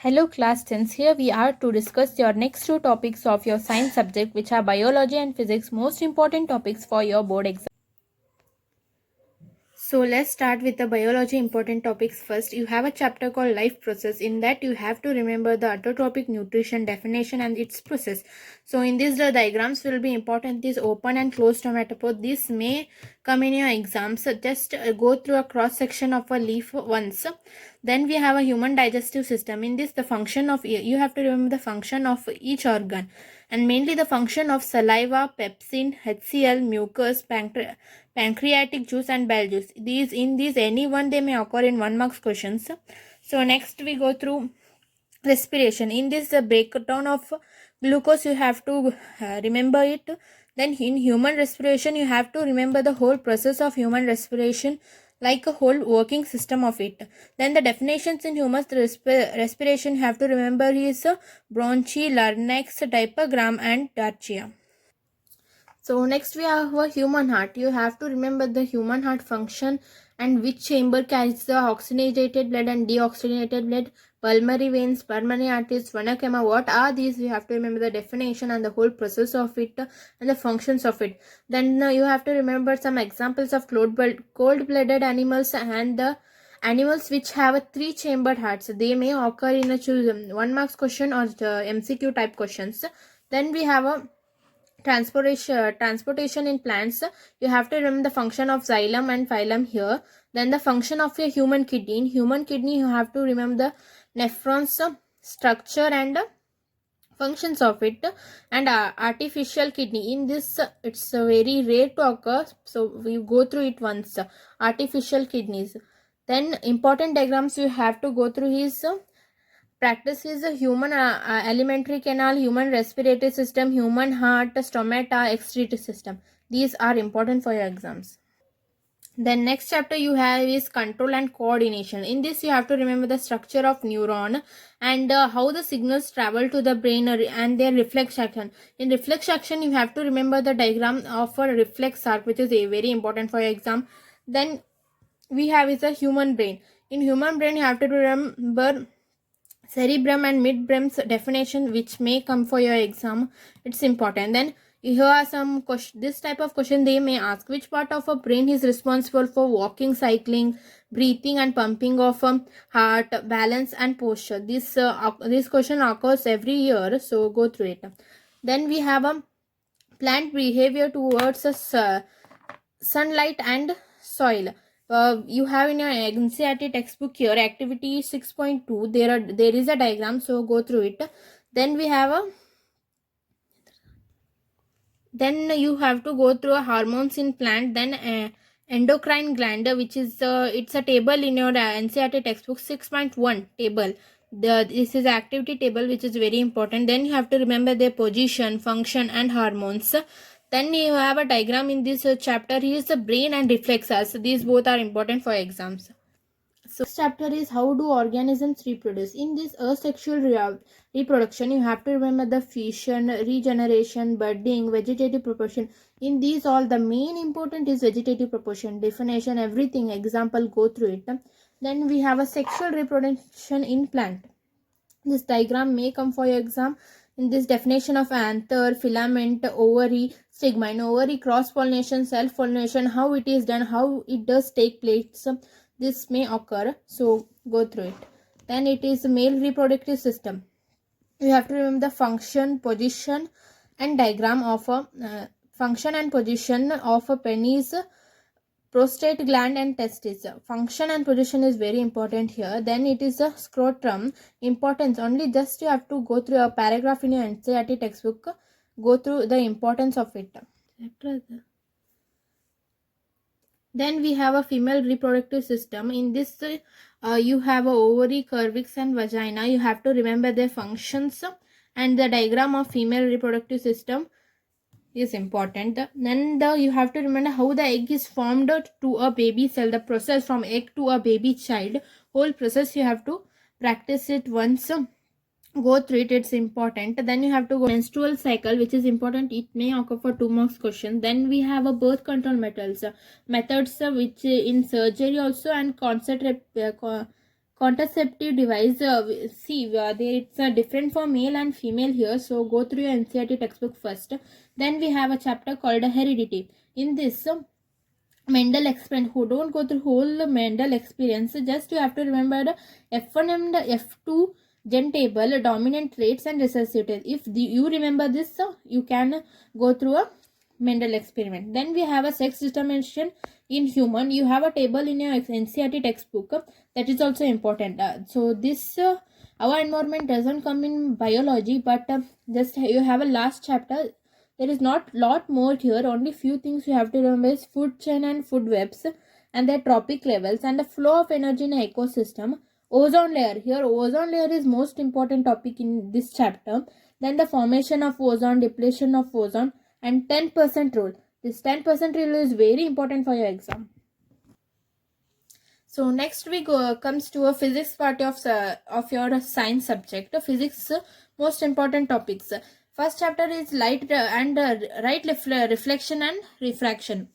Hello class 10s, here we are to discuss your next two topics of your science subject, which are biology and physics, most important topics for your board exam. So let's start with the biology important topics first. You have a chapter called life process. In that you have to remember the autotrophic nutrition definition and its process. So in this the diagrams will be important. This open and closed tomatopod. This may come in your exams. So just go through a cross section of a leaf once. Then we have a human digestive system. In this the function of, you have to remember the function of each organ, and mainly the function of saliva, pepsin, HCl, mucus, pancreatic juice and bile juice. These any one they may occur in 1 marks questions. So next we go through respiration. In this the breakdown of glucose you have to remember it. Then in human respiration you have to remember the whole process of human respiration, like a whole working system of it. Then the definitions in human respiration you have to remember is bronchi, larynx, diaphragm and trachea. So next we have a human heart. You have to remember the human heart function and which chamber carries the oxygenated blood and deoxygenated blood, pulmonary veins, pulmonary arteries, vena cava. What are these? You have to remember the definition and the whole process of it and the functions of it. Then you have to remember some examples of cold-blooded animals and the animals which have a three-chambered hearts. They may occur in a 1 marks question or MCQ type questions. Then we have a transportation in plants. You have to remember the function of xylem and phylum here. Then the function of a human kidney. In human kidney you have to remember the nephrons structure and functions of it. And artificial kidney, in this it's very rare to occur, so we go through it once. Artificial kidneys. Then important diagrams you have to go through is practice is a human alimentary canal, human respiratory system, human heart, stomata, excretory system. These are important for your exams. Then next chapter you have is control and coordination. In this you have to remember the structure of neuron and how the signals travel to the brain and their reflex action. In reflex action you have to remember the diagram of a reflex arc, which is a very important for your exam. Then we have is a human brain. In human brain you have to remember cerebrum and midbrain's definition, which may come for your exam. It's important. Then here are some question, this type of question they may ask: which part of a brain is responsible for walking, cycling, breathing and pumping of heart, balance and posture? This question occurs every year, so go through it. Then we have a plant behavior towards sunlight and soil. You have in your NCERT textbook here activity 6.2. There is a diagram, so go through it. Then we have a then you have to go through a hormones in plant. Then endocrine gland, which is it's a table in your NCERT textbook 6.1 table. This is activity table, which is very important. Then you have to remember their position, function and hormones. Then you have a diagram in this chapter is the brain and reflexes. These both are important for exams. So this chapter is how do organisms reproduce. In this asexual reproduction you have to remember the fission, regeneration, budding, vegetative proportion. In these all the main important is vegetative proportion, definition, everything, example, go through it. Then we have a sexual reproduction in plant. This diagram may come for your exam. In this definition of anther, filament, ovary, stigma. In ovary, cross pollination, self pollination, how it is done, how it does take place, this may occur, so go through it. Then it is male reproductive system. You have to remember the function, position and diagram of a function and position of a penis, prostate gland and testes. Function and position is very important here. Then it is a scrotum. Importance only just you have to go through a paragraph in your NCERT textbook. Go through the importance of it. Then we have a female reproductive system. In this you have a ovary, cervix and vagina. You have to remember their functions and the diagram of female reproductive system is important. Then you have to remember how the egg is formed to a baby cell, the process from egg to a baby child, whole process you have to practice it once. Go through it, it's important. Then you have to go menstrual cycle, which is important, it may occur for 2 marks question. Then we have a birth control methods which in surgery also and Contraceptive device, there it's different for male and female here, so go through your NCERT textbook first. Then we have a chapter called heredity. In this, Mendel experiment, who don't go through whole Mendel experience, just you have to remember the F1 and the F2 gen table, dominant traits and recessive traits. If you remember this, you can go through a Mendel experiment. Then we have a sex determination in human. You have a table in your NCERT textbook, that is also important. So this our environment doesn't come in biology, but just you have a last chapter. There is not lot more here. Only few things you have to remember is food chain and food webs and their trophic levels and the flow of energy in an ecosystem. Ozone layer, here ozone layer is most important topic in this chapter. Then the formation of ozone, depletion of ozone, and 10% rule. This 10% rule is very important for your exam. So next we comes to a physics part of your science subject. Physics most important topics. First chapter is light and reflection and refraction.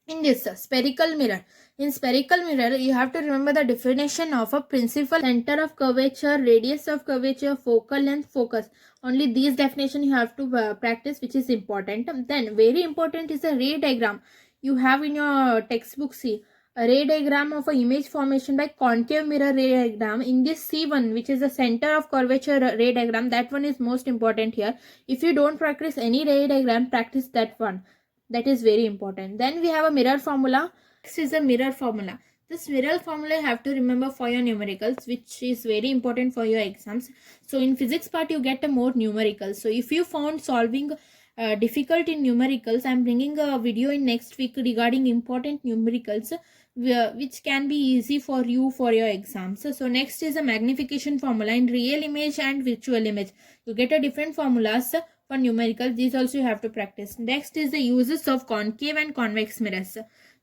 In this spherical mirror, in spherical mirror you have to remember the definition of a principal, center of curvature, radius of curvature, focal length, focus. Only these definition you have to practice, which is important. Then very important is a ray diagram. You have in your textbook, see a ray diagram of a image formation by concave mirror ray diagram. In this C1, which is the center of curvature ray diagram, that one is most important here. If you don't practice any ray diagram, practice that one. That is very important. Then we have a mirror formula. This is a mirror formula. This mirror formula you have to remember for your numericals, which is very important for your exams. So in physics part you get a more numericals. So if you found solving difficult in numericals, I am bringing a video in next week regarding important numericals, which can be easy for you for your exams. So next is a magnification formula in real image and virtual image. You get a different formulas for numerical. These also you have to practice. Next is the uses of concave and convex mirrors.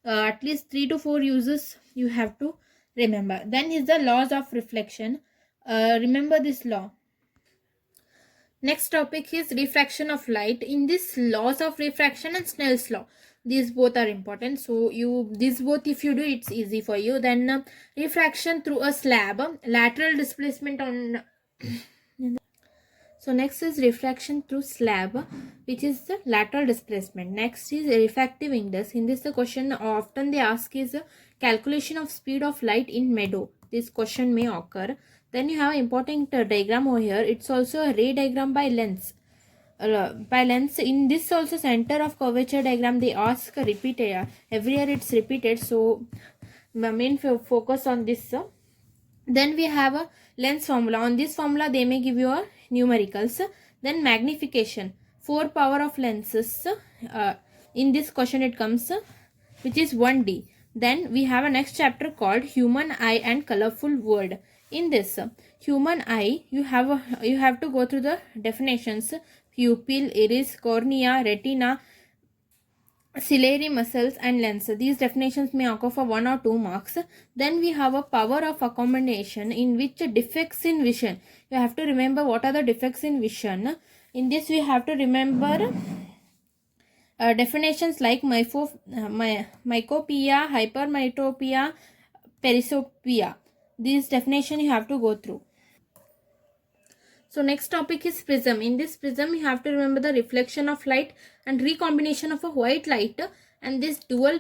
At least 3 to 4 uses you have to remember. Then is the laws of reflection. Remember this law. Next topic is refraction of light. In this laws of refraction and Snell's law, these both are important. So these both if you do, it's easy for you. Then refraction through a slab, lateral displacement on so next is refraction through slab, which is the lateral displacement. Next is refractive index. In this the question often they ask is calculation of speed of light in meadow. This question may occur. Then you have an important diagram over here. It's also a ray diagram by lens. In this also center of curvature diagram they ask repeated. Every year it's repeated. So main focus on this. Then we have a lens formula. On this formula they may give you a numericals. Then magnification, 4 power of lenses. In this question it comes, which is 1D. Then we have a next chapter called human eye and colorful world. In this human eye, you have to go through the definitions: pupil, iris, cornea, retina, ciliary muscles and lens. These definitions may occur for 1 or 2 marks. Then we have a power of accommodation, in which defects in vision. You have to remember what are the defects in vision. In this we have to remember definitions like myopia, hypermetropia, presbyopia. These definitions you have to go through. So next topic is prism. In this prism you have to remember the reflection of light and recombination of a white light, and this dual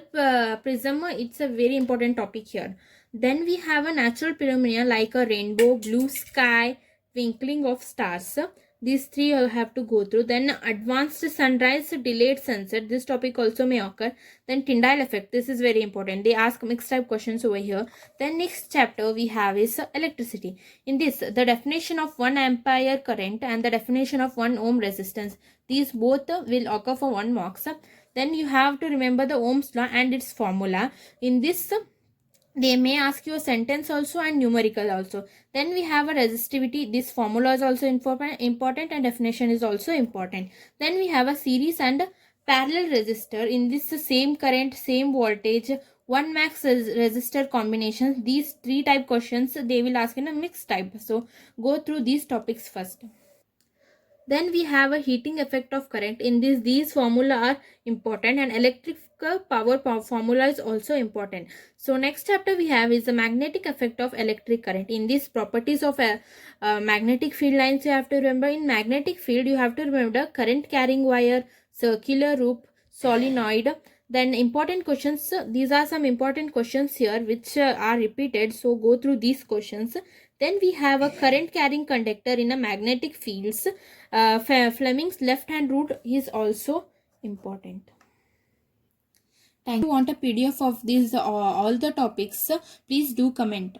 prism, it's a very important topic here. Then we have a natural phenomena like a rainbow, blue sky, twinkling of stars. These 3 you have to go through. Then advanced sunrise, delayed sunset. This topic also may occur. Then Tyndall effect. This is very important. They ask mixed type questions over here. Then next chapter we have is electricity. In this, the definition of 1 ampere current and the definition of 1 ohm resistance. These both will occur for 1 marks. Then you have to remember the Ohm's law and its formula. In this, they may ask you a sentence also and numerical also. Then we have a resistivity. This formula is also important and definition is also important. Then we have a series and parallel resistor. In this, same current, same voltage, 1 max resistor combinations. These 3 type questions they will ask in a mixed type. So go through these topics first. Then we have a heating effect of current. In this, these formula are important, and electric power formula is also important. So next chapter we have is the magnetic effect of electric current. In these properties of magnetic field lines, you have to remember, in magnetic field you have to remember current carrying wire, circular loop, solenoid. Then important questions, these are some important questions here which are repeated, so go through these questions. Then we have a current carrying conductor in a magnetic fields. Fleming's left hand rule is also important. Thank you. If you want a PDF of these all the topics, please do comment.